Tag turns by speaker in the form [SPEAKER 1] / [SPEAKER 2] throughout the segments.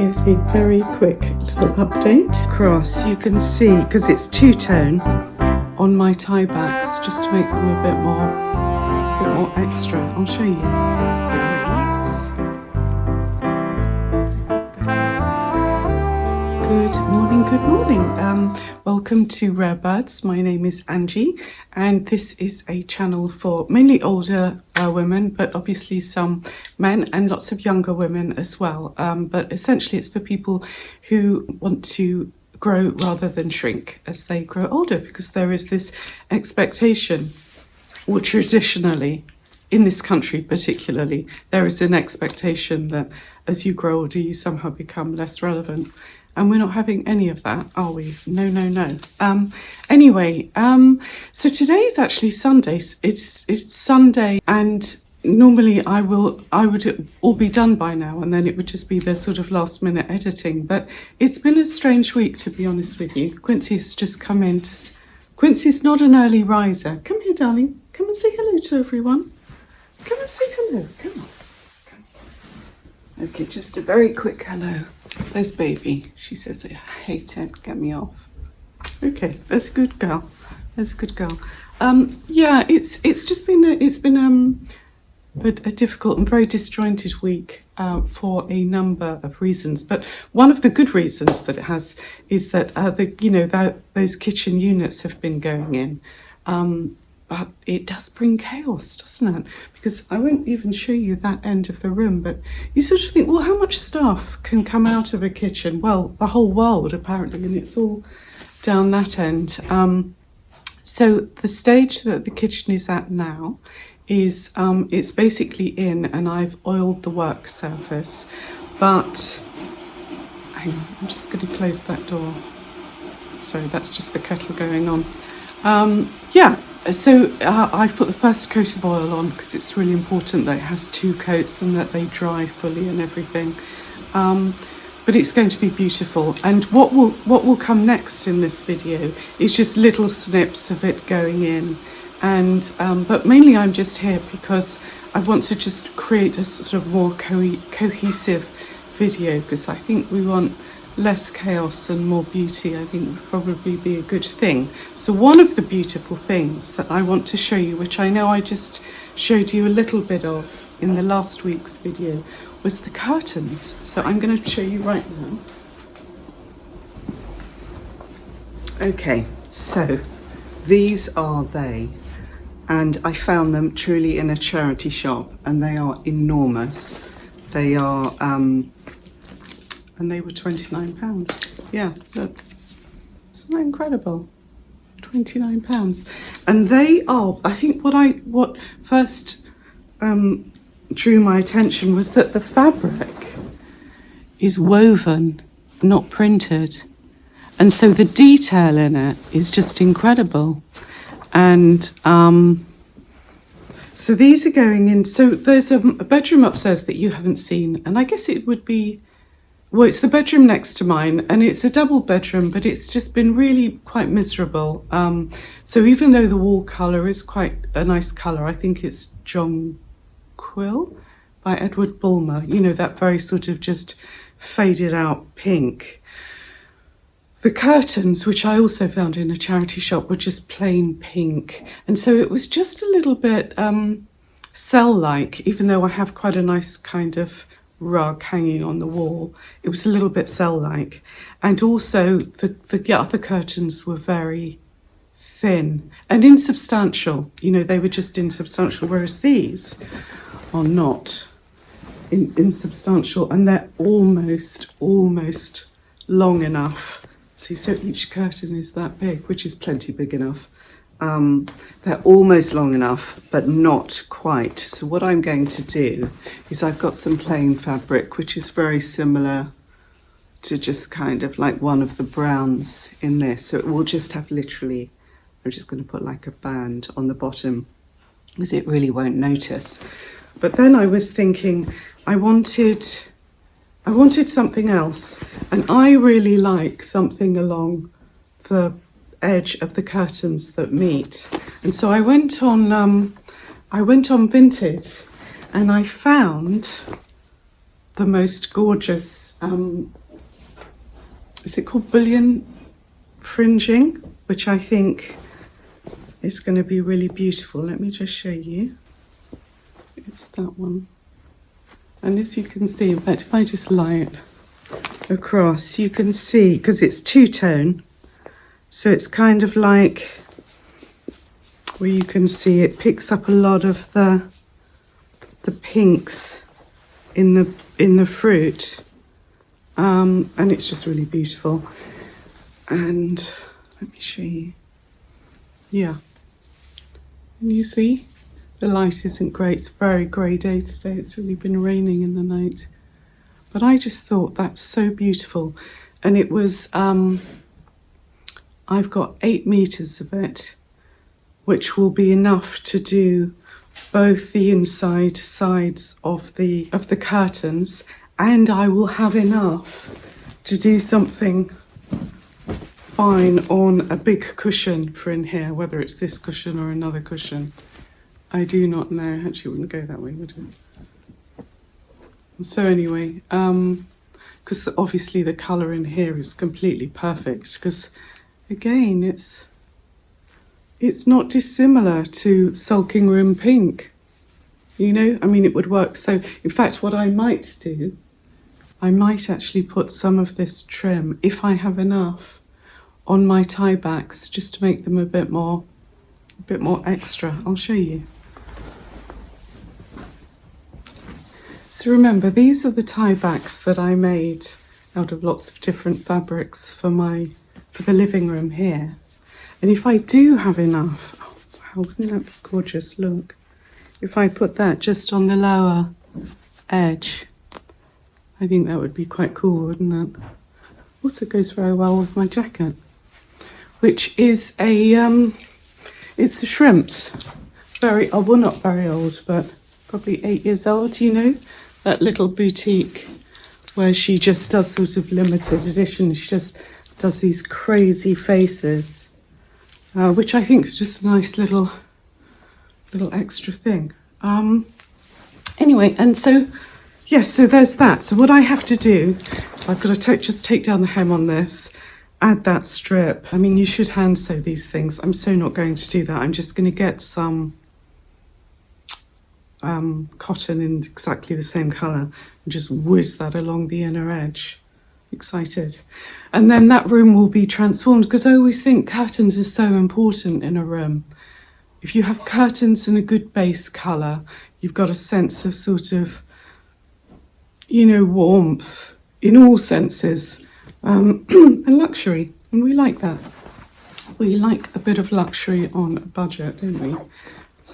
[SPEAKER 1] Here's a very quick little update. Across, you can see, because it's two-tone, on my tie backs, just to make them a bit more extra. I'll show you. Good morning, good morning. Welcome to RareBirds. My name is Angie, and this is a channel for mainly older women, but obviously some men and lots of younger women as well. But essentially it's for people who want to grow rather than shrink as they grow older, because there is this expectation, or traditionally, in this country particularly, there is an expectation that as you grow older, you somehow become less relevant. And we're not having any of that, are we? No, no, no. Anyway, so today is actually Sunday. It's Sunday, and normally I would all be done by now, and then it would just be the sort of last minute editing. But it's been a strange week, to be honest with you. Quincy has just come in. Quincy's not an early riser. Come here, darling. Come and say hello to everyone. Come and say hello. Come on. Okay, just a very quick hello. There's baby. She says, I hate it. Get me off. Okay, there's a good girl. There's a good girl. Yeah, it's been a difficult and very disjointed week for a number of reasons. But one of the good reasons that it has is that those kitchen units have been going in. But it does bring chaos, doesn't it? Because I won't even show you that end of the room, but you sort of think, well, how much stuff can come out of a kitchen? Well, the whole world, apparently, and it's all down that end. So the stage that the kitchen is at now is it's basically in, and I've oiled the work surface. But, hang on, I'm just going to close that door. Sorry, that's just the kettle going on. So I've put the first coat of oil on because it's really important that it has two coats and that they dry fully and everything. But it's going to be beautiful. And what will come next in this video is just little snips of it going in. And but mainly I'm just here because I want to just create a sort of more cohesive video, because I think we want less chaos and more beauty. I think would probably be a good thing. So one of the beautiful things that I want to show you, which I know I just showed you a little bit of in the last week's video, was the curtains. So I'm going to show you right now. Okay, so these are they. And I found them truly in a charity shop, and they are enormous. They are and they were £29. Yeah, look, isn't that incredible? £29, and they are. I think what first drew my attention was that the fabric is woven, not printed, and so the detail in it is just incredible. And so these are going in. So there's a bedroom upstairs that you haven't seen, and I guess it would be. Well, it's the bedroom next to mine, and it's a double bedroom, but it's just been really quite miserable. So even though the wall colour is quite a nice colour, I think it's Jonquil by Edward Bulmer, you know, that very sort of just faded out pink. The curtains, which I also found in a charity shop, were just plain pink. And so it was just a little bit cell-like, even though I have quite a nice kind of rug hanging on the wall. It was a little bit cell-like, and also the other curtains were very thin and insubstantial. You know, they were just insubstantial, whereas these are not insubstantial, and they're almost long enough. See, so each curtain is that big, which is plenty big enough. They're almost long enough, but not quite. So what I'm going to do is I've got some plain fabric, which is very similar to just kind of like one of the browns in this. So it will just have literally, I'm just going to put like a band on the bottom, because it really won't notice. But then I was thinking I wanted something else, and I really like something along the edge of the curtains that meet. And so I went on Vinted, and I found the most gorgeous, is it called bullion fringing, which I think is going to be really beautiful. Let me just show you. It's that one. And as you can see, in fact, if I just lie it across, you can see, because it's two-tone, so it's kind of like, where you can see it picks up a lot of the pinks in the fruit, and it's just really beautiful. And let me show you. Yeah, can you see? The light isn't great. It's a very grey day today. It's really been raining in the night. But I just thought that's so beautiful. And it was, I've got 8 meters of it, which will be enough to do both the inside sides of the curtains, and I will have enough to do something fine on a big cushion for in here, whether it's this cushion or another cushion. I do not know. Actually, it wouldn't go that way, would it? So anyway, because obviously the colour in here is completely perfect, because again, it's not dissimilar to Sulking Room Pink. You know, I mean, it would work. So in fact, what I might do, I might actually put some of this trim, if I have enough, on my tie backs, just to make them a bit more extra. I'll show you. So remember, these are the tie backs that I made out of lots of different fabrics for the living room here. And if I do have enough, oh, wow, wouldn't that be gorgeous? Look, if I put that just on the lower edge, I think that would be quite cool, wouldn't it? Also goes very well with my jacket, which is it's a shrimps. Very, oh, well, not very old, but probably 8 years old, you know, that little boutique where she just does sort of limited edition. She just does these crazy faces, which I think is just a nice little extra thing. Anyway, and so, yes, so there's that. So what I have to do, I've got to just take down the hem on this, add that strip. I mean, you should hand sew these things. I'm so not going to do that. I'm just going to get some cotton in exactly the same colour and just whiz that along the inner edge. Excited. And then that room will be transformed, because I always think curtains are so important in a room. If you have curtains and a good base colour, you've got a sense of sort of, you know, warmth in all senses, and luxury. And we like that. We like a bit of luxury on a budget, don't we?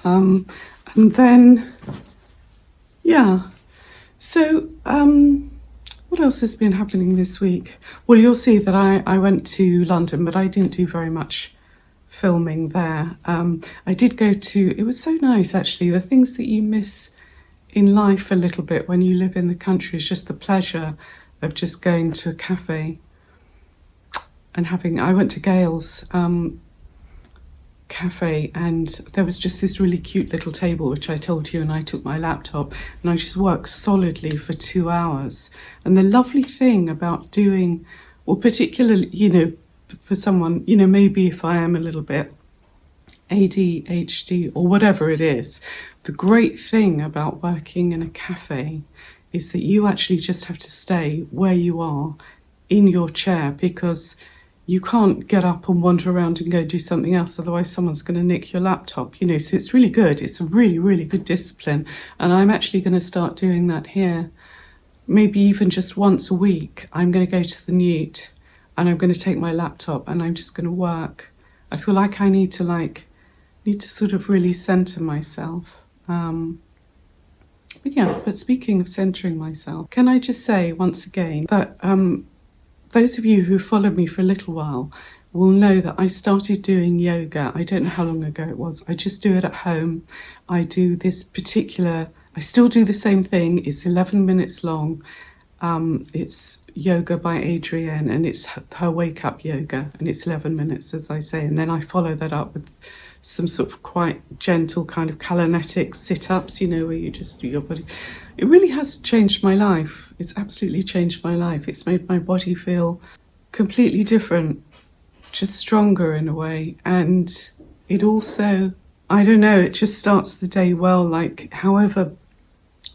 [SPEAKER 1] And then, yeah. So, what else has been happening this week? Well, you'll see that I went to London, but I didn't do very much filming there. I did go to, it was so nice actually, the things that you miss in life a little bit when you live in the country is just the pleasure of just going to a cafe and having, I went to Gail's cafe, and there was just this really cute little table which I told you, and I took my laptop and I just worked solidly for 2 hours. And the lovely thing about doing, or particularly, you know, for someone, you know, maybe if I am a little bit ADHD or whatever it is, the great thing about working in a cafe is that you actually just have to stay where you are in your chair, because you can't get up and wander around and go do something else, otherwise someone's going to nick your laptop, you know. So it's really good. It's a really, really good discipline. And I'm actually going to start doing that here, maybe even just once a week. I'm going to go to the Newt and I'm going to take my laptop and I'm just going to work. I feel like I need to sort of really centre myself. But yeah, but speaking of centering myself, can I just say once again that those of you who followed me for a little while will know that I started doing yoga. I don't know how long ago it was. I just do it at home. I do this particular, I still do the same thing. It's 11 minutes long. It's yoga by Adrienne, and it's her wake up yoga, and it's 11 minutes, as I say. And then I follow that up with some sort of quite gentle kind of calisthenic sit-ups, you know, where you just do your body. It really has changed my life. It's absolutely changed my life. It's made my body feel completely different, just stronger in a way. And it also, I don't know, it just starts the day well, like however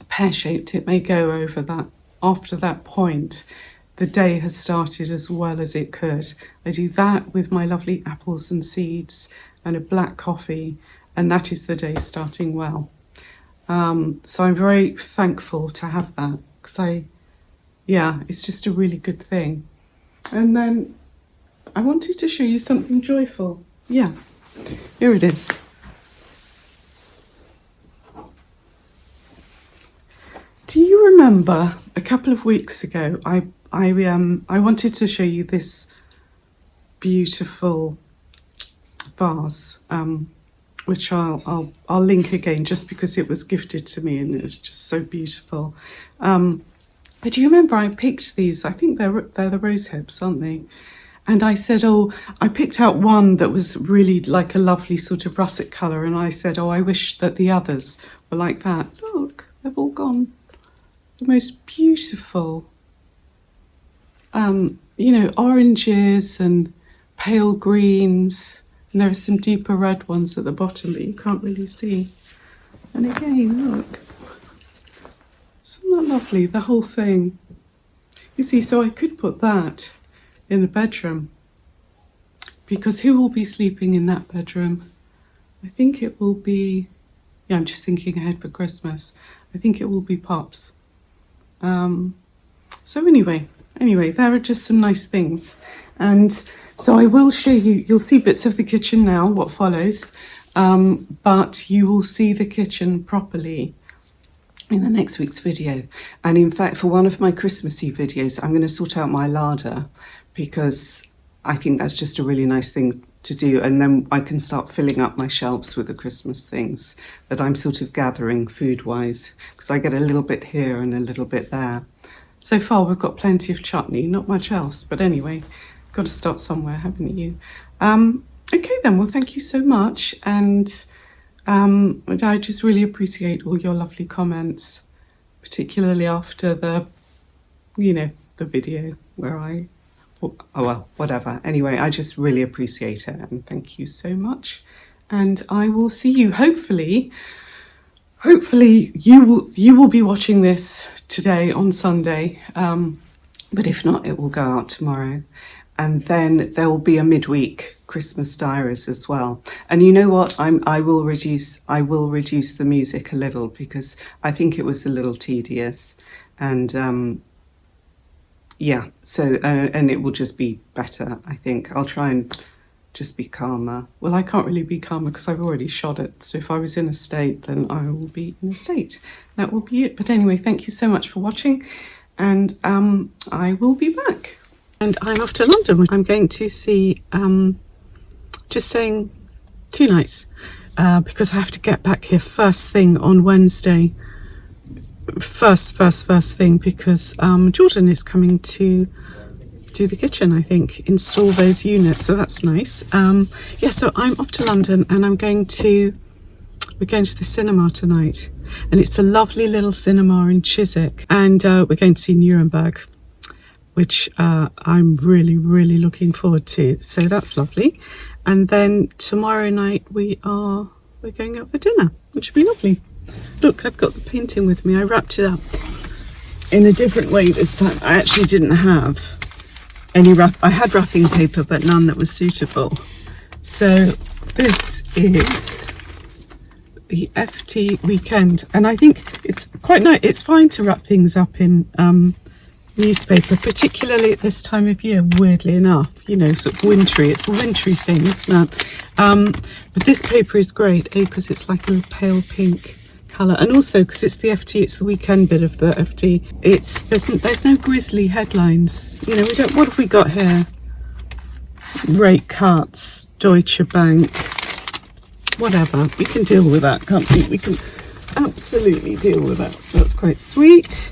[SPEAKER 1] pear-shaped it may go over that. After that point, the day has started as well as it could. I do that with my lovely apples and seeds and a black coffee, and that is the day starting well. So I'm very thankful to have that, because it's just a really good thing. And then I wanted to show you something joyful. Yeah, here it is. Do you remember a couple of weeks ago, I wanted to show you this beautiful vase, which I'll link again, just because it was gifted to me and it's just so beautiful. But do you remember I picked these? I think they're the rose hips, aren't they? And I said, I picked out one that was really like a lovely sort of russet colour, and I said, I wish that the others were like that. Look, they've all gone. The most beautiful, oranges and pale greens, and there are some deeper red ones at the bottom that you can't really see. And again, look, isn't that lovely, the whole thing? You see, so I could put that in the bedroom, because who will be sleeping in that bedroom? I think it will be, I'm just thinking ahead for Christmas. I think it will be Pops. So anyway, there are just some nice things. And so I will show you, you'll see bits of the kitchen now, what follows, but you will see the kitchen properly in the next week's video. And in fact, for one of my Christmassy videos, I'm going to sort out my larder, because I think that's just a really nice thing to do. And then I can start filling up my shelves with the Christmas things that I'm sort of gathering food-wise, because I get a little bit here and a little bit there. So far, we've got plenty of chutney, not much else. But anyway, got to start somewhere, haven't you? Okay then, well, thank you so much. And I just really appreciate all your lovely comments, particularly after the video where whatever. Anyway, I just really appreciate it, and thank you so much. And I will see you, hopefully you will be watching this today on Sunday, but if not, it will go out tomorrow. And then there will be a midweek Christmas diaries as well. And you know what? I will reduce the music a little, because I think it was a little tedious. And so and it will just be better, I think. I'll try and just be calmer. Well, I can't really be calmer because I've already shot it. So if I was in a state, then I will be in a state. That will be it. But anyway, thank you so much for watching, and I will be back. And I'm off to London. I'm going to see, just staying 2 nights, because I have to get back here first thing on Wednesday. First thing, because Jordan is coming to do the kitchen, I think, install those units, so that's nice. So I'm off to London, and we're going to the cinema tonight, and it's a lovely little cinema in Chiswick, and we're going to see Nuremberg, which I'm really looking forward to, so that's lovely. And then tomorrow night we're going out for dinner, which will be lovely. Look, I've got the painting with me. I wrapped it up in a different way this time. I actually didn't have any I had wrapping paper, but none that was suitable. So this is the FT weekend, and I think it's quite nice. It's fine to wrap things up in newspaper, particularly at this time of year, weirdly enough, sort of wintry. It's a wintry thing, isn't it? But this paper is great, because it's like a pale pink colour, and also because it's the FT, it's the weekend bit of the FT. There's no grisly headlines. We don't. What have we got here? Rate cuts, Deutsche Bank, whatever. We can deal with that, can't we? We can absolutely deal with that. So that's quite sweet.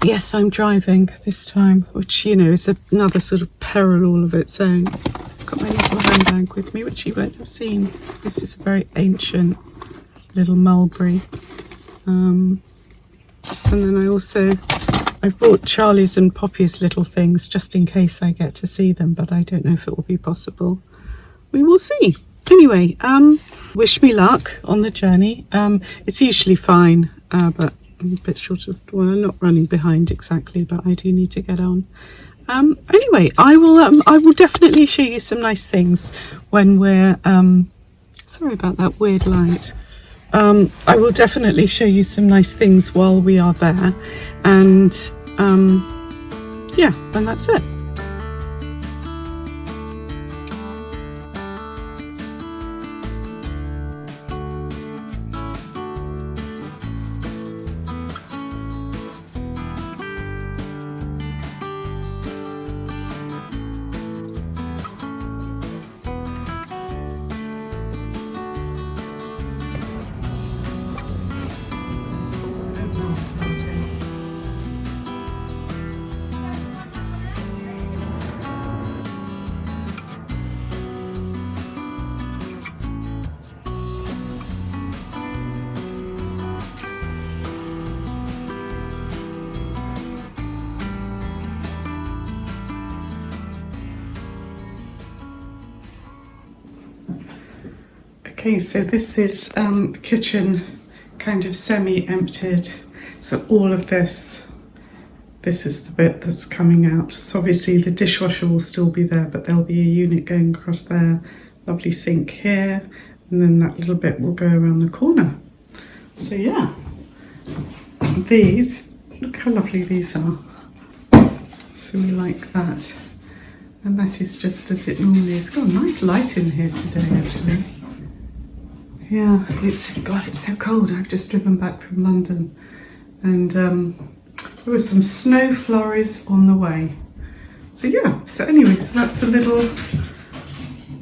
[SPEAKER 1] Yes, I'm driving this time, which is another sort of peril all of its own. I've got my little handbag with me, which you won't have seen. This is a very ancient little mulberry. And then I've bought Charlie's and Poppy's little things just in case I get to see them, but I don't know if it will be possible. We will see. Anyway, wish me luck on the journey. It's usually fine, but I'm a bit short of, well, I'm not running behind exactly, but I do need to get on. Anyway, I will definitely show you some nice things when we're, sorry about that weird light. I will definitely show you some nice things while we are there, and yeah, and that's it. Okay, so this is the kitchen kind of semi-emptied. So all of this is the bit that's coming out. So obviously the dishwasher will still be there, but there'll be a unit going across there. Lovely sink here, and then that little bit will go around the corner. So yeah, these, look how lovely these are. So we like that. And that is just as it normally is. Got a nice light in here today, actually. Yeah, it's so cold. I've just driven back from London, and there was some snow flurries on the way. So yeah, so anyway, so that's a little,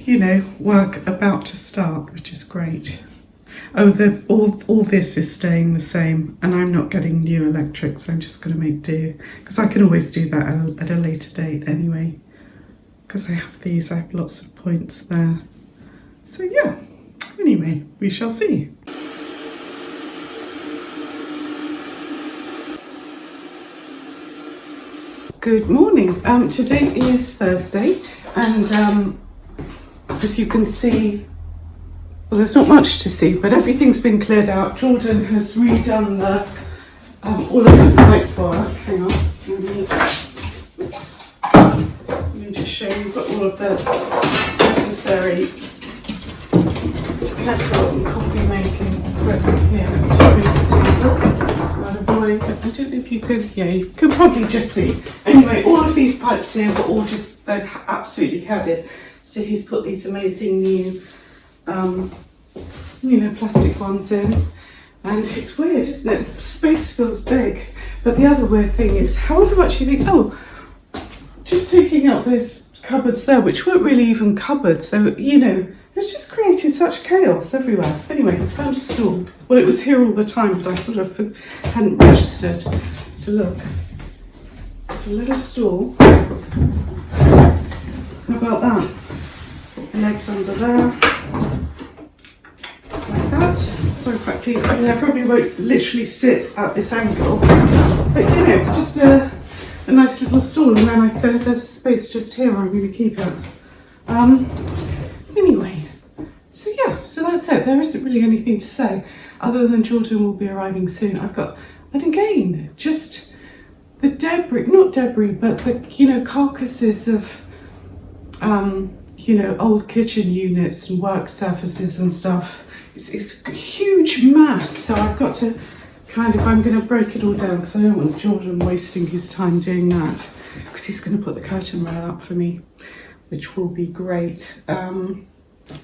[SPEAKER 1] you know, work about to start, which is great. Oh, all this is staying the same, and I'm not getting new electrics. I'm just going to make do, because I can always do that at a later date anyway, because I have lots of points there. So yeah. Anyway, we shall see. Good morning. Today is Thursday, and as you can see, well, there's not much to see, but everything's been cleared out. Jordan has redone all of the pipe work. Hang on, let me just show you. We've got all of the necessary kettle and coffee making equipment here. Just move the table out of the way. I don't know if you could, yeah, you can probably just see. Anyway, all of these pipes here were all just, they're absolutely headed. So he's put these amazing new, you know, plastic ones in. And it's weird, isn't it? Space feels big. But the other weird thing is, however much you think, oh, just taking out those cupboards there, which weren't really even cupboards, they were, you know, it's just created such chaos everywhere. Anyway, I found a stool. Well, it was here all the time, but I sort of hadn't registered. So look, it's a little stool. How about that? Put the legs under there, like that. So quickly, I mean, I probably won't literally sit at this angle, but you know, it's just a nice little stool, and then there's a space just here where I'm going to keep it. Anyway. So yeah, so that's it. There isn't really anything to say other than Jordan will be arriving soon. I've got, and again, just the debris, not debris, but the, you know, carcasses of, you know, old kitchen units and work surfaces and stuff. It's a huge mass. So I've got to kind of, I'm going to break it all down because I don't want Jordan wasting his time doing that, because he's going to put the curtain rail up for me, which will be great.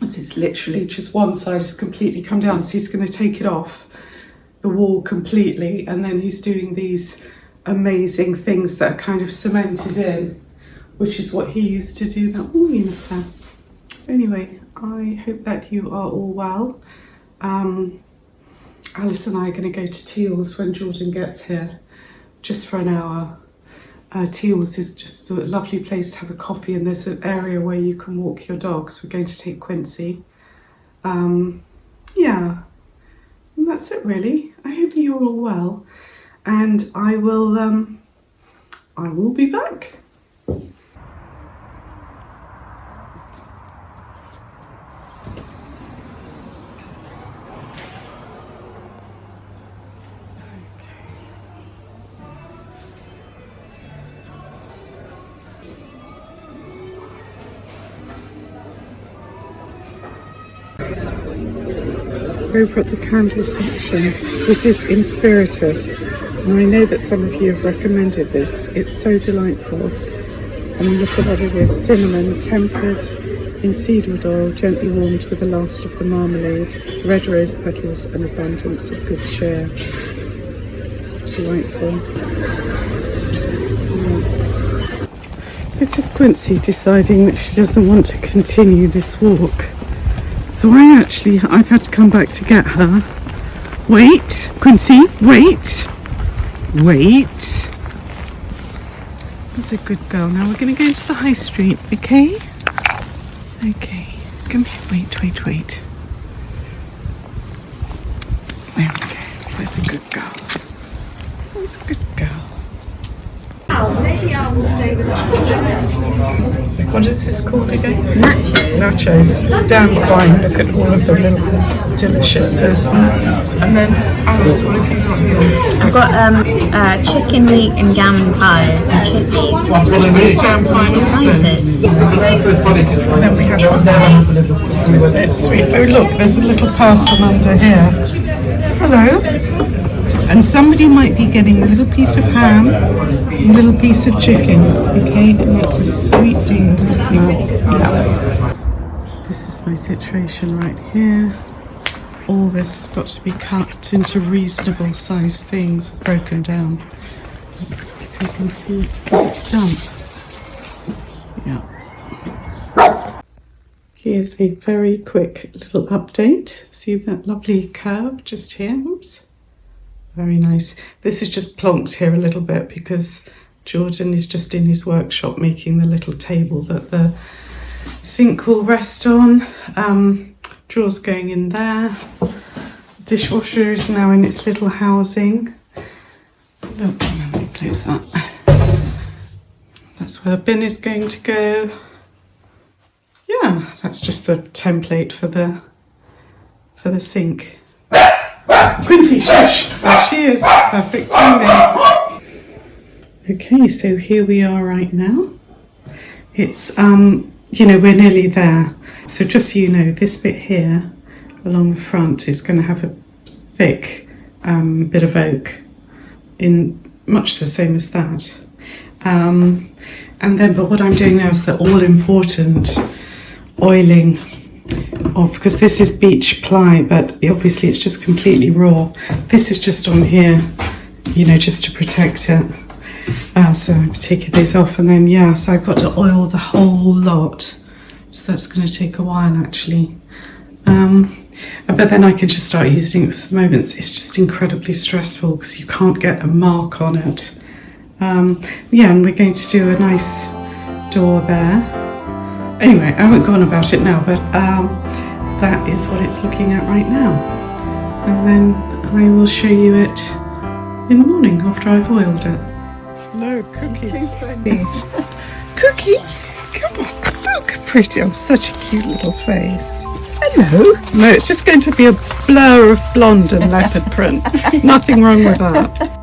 [SPEAKER 1] As it's literally just one side has completely come down, so he's going to take it off the wall completely, and then he's doing these amazing things that are kind of cemented in, which is what he used to do. That all in there. Anyway, I hope that you are all well. Alice and I are going to go to Teals when Jordan gets here, just for an hour. Teals is just a lovely place to have a coffee, and there's an area where you can walk your dogs. We're going to take Quincy. Yeah, and that's it really. I hope you're all well. and I will be back. Over at the candle section, this is Inspiritus, and I know that some of you have recommended this. It's so delightful. I mean, look at what it is: cinnamon, tempered in cedarwood oil, gently warmed with the last of the marmalade, red rose petals, and abundance of good cheer. Delightful. Yeah. This is Quincy deciding that she doesn't want to continue this walk. So I've had to come back to get her. Wait, Quincy, wait. That's a good girl. Now we're going to go into the high street, okay? Okay, come here, wait. There we go, that's a good girl. That's a good girl.
[SPEAKER 2] Maybe I will stay with us.
[SPEAKER 1] What is this called again?
[SPEAKER 2] Nachos.
[SPEAKER 1] Nachos. It's damn fine. Look at all of the little deliciousness. And then, Alice, what have you got here?
[SPEAKER 2] I've got chicken meat and gammon pie and chutneys.
[SPEAKER 1] It's damn fine also.
[SPEAKER 3] It's so funny because
[SPEAKER 1] And then we have some it's sweet. Oh look, there's a little parcel under here. Hello. And somebody might be getting a little piece of ham, a little piece of chicken, okay? And that's a sweet deal, isn't it? Yeah. So this is my situation right here. All this has got to be cut into reasonable sized things, broken down. It's got to be taken to dump. Yeah. Here's a very quick little update. See that lovely curve just here? Oops. Very nice. This is just plonked here a little bit because Jordan is just in his workshop making the little table that the sink will rest on. Drawers going in there. The dishwasher is now in its little housing. Look, let me close that. That's where the bin is going to go. Yeah, that's just the template for the sink. Quincy, shush! There she is. Perfect timing. Okay, so here we are right now. It's, we're nearly there. So just so you know, this bit here along the front is going to have a thick bit of oak, in much the same as that. But what I'm doing now is the all-important oiling of, because this is beech ply, but obviously it's just completely raw. This is just on here, just to protect it. So I'm taking these off, and then so I've got to oil the whole lot. So that's going to take a while actually. But then I can just start using it. Because at the moment it's just incredibly stressful because you can't get a mark on it. And we're going to do a nice door there. Anyway, I won't go on about it now, but that is what it's looking at right now. And then I will show you it in the morning after I've oiled it. No, Cookie's Cookie, come on, look pretty. I'm such a cute little face. Hello. No, it's just going to be a blur of blonde and leopard print. Nothing wrong with that.